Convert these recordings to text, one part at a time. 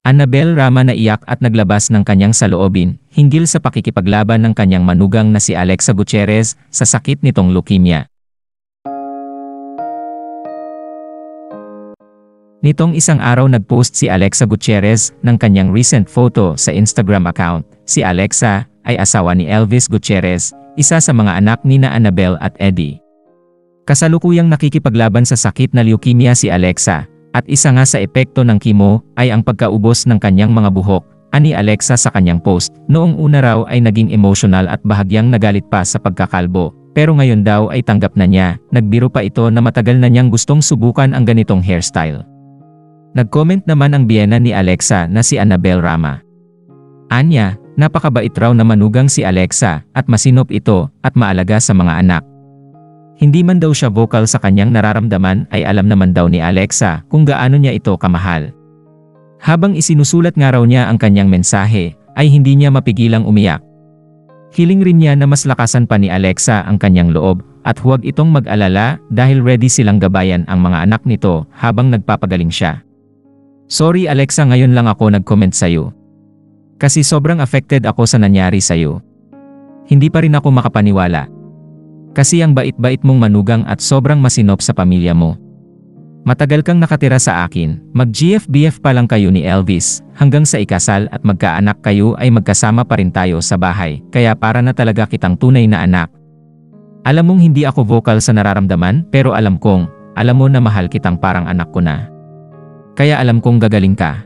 Annabel Rama naiyak at naglabas ng kanyang saloobin hinggil sa pakikipaglaban ng kanyang manugang na si Alexa Gutierrez sa sakit nitong leukemia. Nitong isang araw nagpost si Alexa Gutierrez ng kanyang recent photo sa Instagram account. Si Alexa ay asawa ni Elvis Gutierrez, isa sa mga anak ni Annabel at Eddie. Kasalukuyang nakikipaglaban sa sakit na leukemia si Alexa. At isa nga sa epekto ng chemo ay ang pagkaubos ng kanyang mga buhok, ani Alexa sa kanyang post. Noong una raw ay naging emotional at bahagyang nagalit pa sa pagkakalbo. Pero ngayon daw ay tanggap na niya, nagbiro pa ito na matagal na niyang gustong subukan ang ganitong hairstyle. Nag-comment naman ang biyena ni Alexa na si Annabel Rama. Anya, napakabait raw na manugang si Alexa at masinop ito at maalaga sa mga anak. Hindi man daw siya vocal sa kanyang nararamdaman ay alam naman daw ni Alexa kung gaano niya ito kamahal. Habang isinusulat nga raw niya ang kanyang mensahe, ay hindi niya mapigilang umiyak. Hiling rin niya na mas lakasan pa ni Alexa ang kanyang loob at huwag itong mag-alala dahil ready silang gabayan ang mga anak nito habang nagpapagaling siya. Sorry Alexa, ngayon lang ako nag-comment sa'yo. Kasi sobrang affected ako sa nangyari sa'yo. Hindi pa rin ako makapaniwala. Kasi ang bait-bait mong manugang at sobrang masinop sa pamilya mo. Matagal kang nakatira sa akin, mag-GF-BF pa lang kayo ni Elvis, hanggang sa ikasal at magkaanak kayo ay magkasama pa rin tayo sa bahay, kaya para na talaga kitang tunay na anak. Alam mong hindi ako vocal sa nararamdaman pero alam mo na mahal kitang parang anak ko na. Kaya alam kong gagaling ka.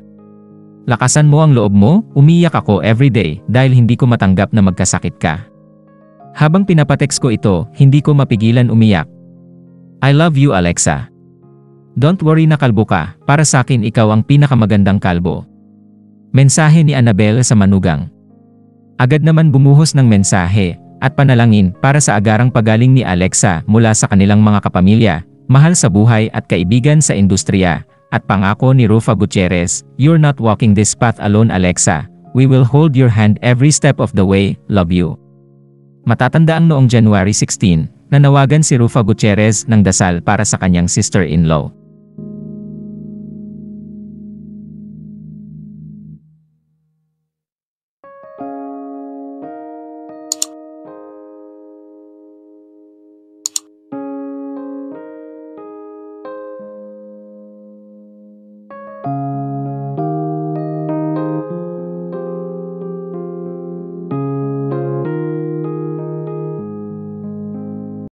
Lakasan mo ang loob mo, umiyak ako everyday dahil hindi ko matanggap na magkasakit ka. Habang pinapatext ko ito, hindi ko mapigilan umiyak. I love you Alexa. Don't worry na kalbo ka, para sa akin ikaw ang pinakamagandang kalbo. Mensahe ni Annabel sa manugang. Agad naman bumuhos ng mensahe at panalangin para sa agarang pagaling ni Alexa mula sa kanilang mga kapamilya, mahal sa buhay at kaibigan sa industriya, at pangako ni Rufa Gutierrez, "You're not walking this path alone Alexa. We will hold your hand every step of the way, love you." Matatandaang noong January 16, nanawagan si Rufa Gutierrez ng dasal para sa kanyang sister-in-law.